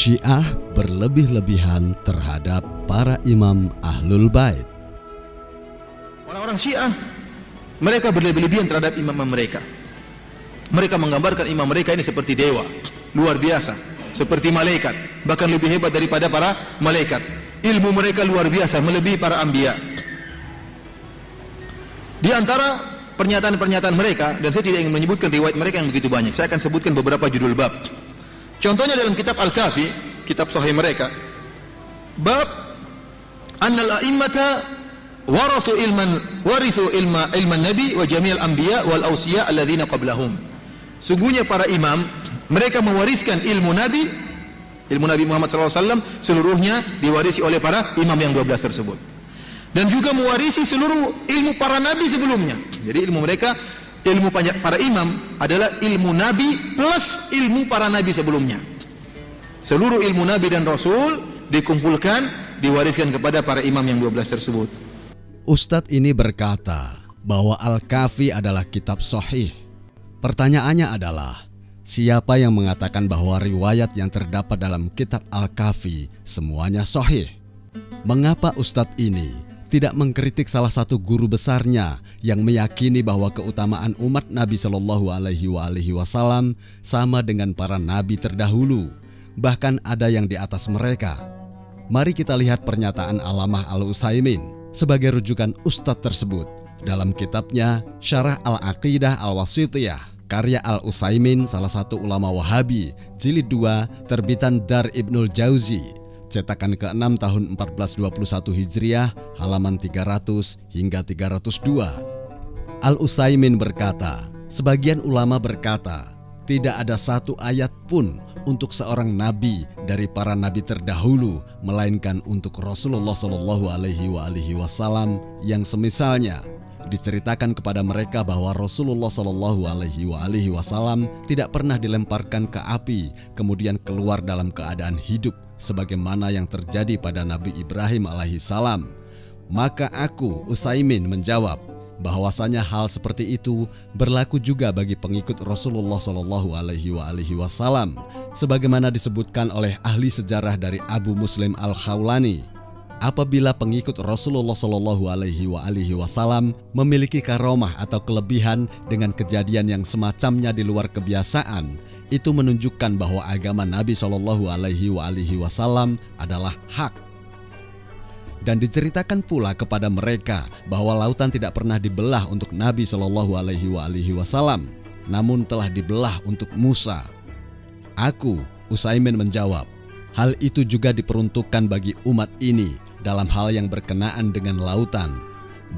Syiah berlebih-lebihan terhadap para imam Ahlul Bait. Orang-orang Syiah, mereka berlebih-lebihan terhadap imam mereka. Mereka menggambarkan imam mereka ini seperti dewa, luar biasa, seperti malaikat, bahkan lebih hebat daripada para malaikat. Ilmu mereka luar biasa, melebihi para anbiya. Di antara pernyataan-pernyataan mereka, dan saya tidak ingin menyebutkan riwayat mereka yang begitu banyak, saya akan sebutkan beberapa judul bab. Contohnya dalam kitab Al-Kafi, kitab sahih mereka, bab annal a'immata warithu ilman nabi wa jami'al anbiya wal awsiya alladzina qablahum. Sungguhnya para imam, mereka mewariskan ilmu Nabi Muhammad SAW seluruhnya diwarisi oleh para imam yang 12 tersebut, dan juga mewarisi seluruh ilmu para nabi sebelumnya. Jadi ilmu mereka, ilmu para imam adalah ilmu Nabi plus ilmu para nabi sebelumnya. Seluruh ilmu Nabi dan Rasul dikumpulkan, diwariskan kepada para imam yang 12 tersebut. Ustadz ini berkata bahwa Al-Kafi adalah kitab sahih. Pertanyaannya adalah, siapa yang mengatakan bahwa riwayat yang terdapat dalam kitab Al-Kafi semuanya sahih? Mengapa Ustadz ini tidak mengkritik salah satu guru besarnya yang meyakini bahwa keutamaan umat Nabi Shallallahu Alaihi Wasallam sama dengan para nabi terdahulu, bahkan ada yang di atas mereka? Mari kita lihat pernyataan Allamah Al-Utsaimin sebagai rujukan Ustadz tersebut dalam kitabnya Syarah Al-Aqidah Al-Wasithiyah karya Al-Utsaimin, salah satu ulama Wahabi, jilid 2, terbitan Dar Ibnul Jauzi, cetakan ke-6 tahun 1421 Hijriah, halaman 300 hingga 302. Al-Utsaimin berkata, sebagian ulama berkata, tidak ada satu ayat pun untuk seorang nabi dari para nabi terdahulu, melainkan untuk Rasulullah Shallallahu Alaihi Wasallam yang semisalnya diceritakan kepada mereka bahwa Rasulullah Shallallahu Alaihi Wasallam tidak pernah dilemparkan ke api kemudian keluar dalam keadaan hidup sebagaimana yang terjadi pada Nabi Ibrahim alaihissalam. Maka aku, Utsaimin, menjawab bahwasanya hal seperti itu berlaku juga bagi pengikut Rasulullah Shallallahu Alaihi Wasallam, sebagaimana disebutkan oleh ahli sejarah dari Abu Muslim Al-Khawlani. Apabila pengikut Rasulullah Shallallahu Alaihi Wasallam memiliki karomah atau kelebihan dengan kejadian yang semacamnya di luar kebiasaan, itu menunjukkan bahwa agama Nabi Shallallahu Alaihi Wasallam adalah hak. Dan diceritakan pula kepada mereka bahwa lautan tidak pernah dibelah untuk Nabi Shallallahu Alaihi Wasallam, namun telah dibelah untuk Musa. Aku, Utsaimin, menjawab, hal itu juga diperuntukkan bagi umat ini dalam hal yang berkenaan dengan lautan,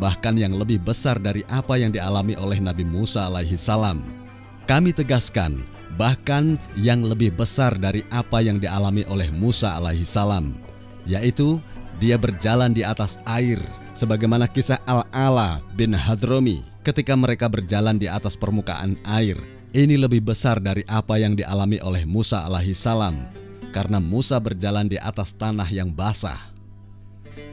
bahkan yang lebih besar dari apa yang dialami oleh Nabi Musa alaihissalam. Kami tegaskan, bahkan yang lebih besar dari apa yang dialami oleh Musa alaihissalam, yaitu dia berjalan di atas air, sebagaimana kisah Al-Ala bin Hadromi ketika mereka berjalan di atas permukaan air. Ini lebih besar dari apa yang dialami oleh Musa alaihissalam, karena Musa berjalan di atas tanah yang basah.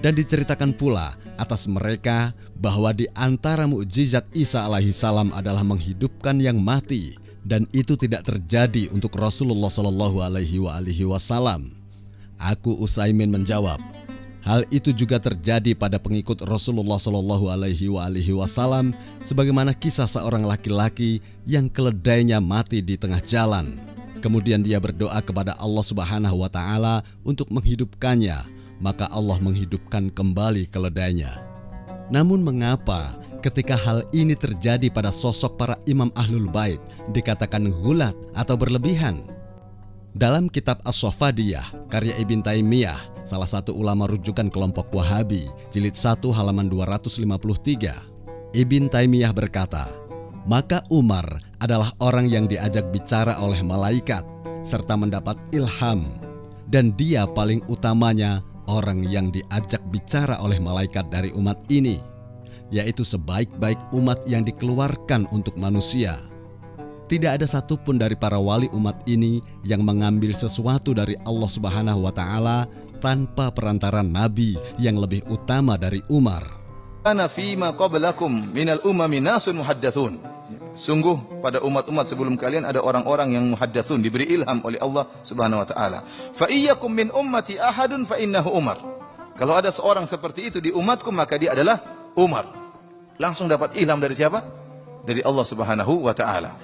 Dan diceritakan pula atas mereka bahwa di antara mukjizat Isa alaihissalam adalah menghidupkan yang mati, dan itu tidak terjadi untuk Rasulullah Shallallahu Alaihi Wasallam. Aku, Utsaimin, menjawab, hal itu juga terjadi pada pengikut Rasulullah Shallallahu Alaihi Wasallam, sebagaimana kisah seorang laki-laki yang keledainya mati di tengah jalan. Kemudian dia berdoa kepada Allah Subhanahu wa Ta'ala untuk menghidupkannya, maka Allah menghidupkan kembali keledainya. Namun mengapa ketika hal ini terjadi pada sosok para imam Ahlul Bait dikatakan ghulat atau berlebihan? Dalam kitab As-Safadiyah karya Ibn Taimiyah, salah satu ulama rujukan kelompok Wahabi, jilid 1 halaman 253, Ibn Taimiyah berkata, maka Umar adalah orang yang diajak bicara oleh malaikat serta mendapat ilham, dan dia paling utamanya orang yang diajak bicara oleh malaikat dari umat ini, yaitu sebaik-baik umat yang dikeluarkan untuk manusia. Tidak ada satupun dari para wali umat ini yang mengambil sesuatu dari Allah Subhanahu wa Ta'ala tanpa perantaran Nabi yang lebih utama dari Umar. Ana fima qablakum minal umami nasun muhaddatsun. Sungguh pada umat-umat sebelum kalian ada orang-orang yang muhaddatsun, diberi ilham oleh Allah Subhanahu wa Ta'ala. Fa iyyakum min ummati ahadun fa innahu Umar. Kalau ada seorang seperti itu di umatku, maka dia adalah Umar. Langsung dapat ilham dari siapa? Dari Allah Subhanahu wa Ta'ala.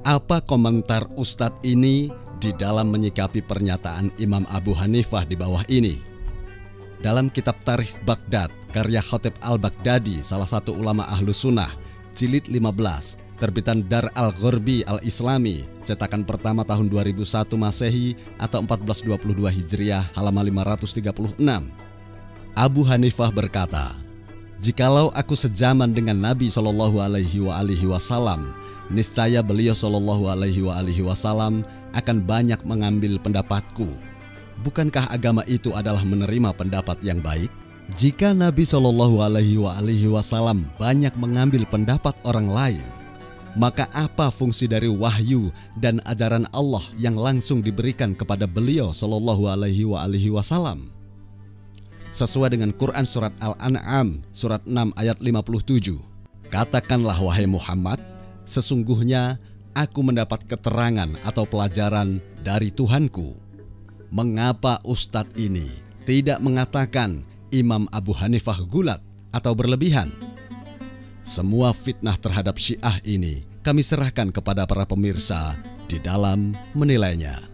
Apa komentar Ustadz ini di dalam menyikapi pernyataan Imam Abu Hanifah di bawah ini? Dalam kitab Tarikh Baghdad, karya Khatib al-Baghdadi, salah satu ulama Ahlus Sunnah, jilid 15, terbitan Dar al-Ghorbi al-Islami, cetakan pertama tahun 2001 Masehi atau 1422 Hijriah, halaman 536. Abu Hanifah berkata, "Jikalau aku sejaman dengan Nabi Shallallahu Alaihi Wasallam, niscaya beliau Shallallahu Alaihi Wasallam akan banyak mengambil pendapatku. Bukankah agama itu adalah menerima pendapat yang baik? Jika Nabi Shallallahu Alaihi Wasallam banyak mengambil pendapat orang lain, maka apa fungsi dari wahyu dan ajaran Allah yang langsung diberikan kepada beliau Shallallahu Alaihi Wasallam?" Sesuai dengan Quran surat Al-An'am surat 6 ayat 57, "Katakanlah wahai Muhammad, sesungguhnya aku mendapat keterangan atau pelajaran dari Tuhanku." Mengapa Ustadz ini tidak mengatakan Imam Abu Hanifah gulat atau berlebihan? Semua fitnah terhadap Syiah ini kami serahkan kepada para pemirsa di dalam menilainya.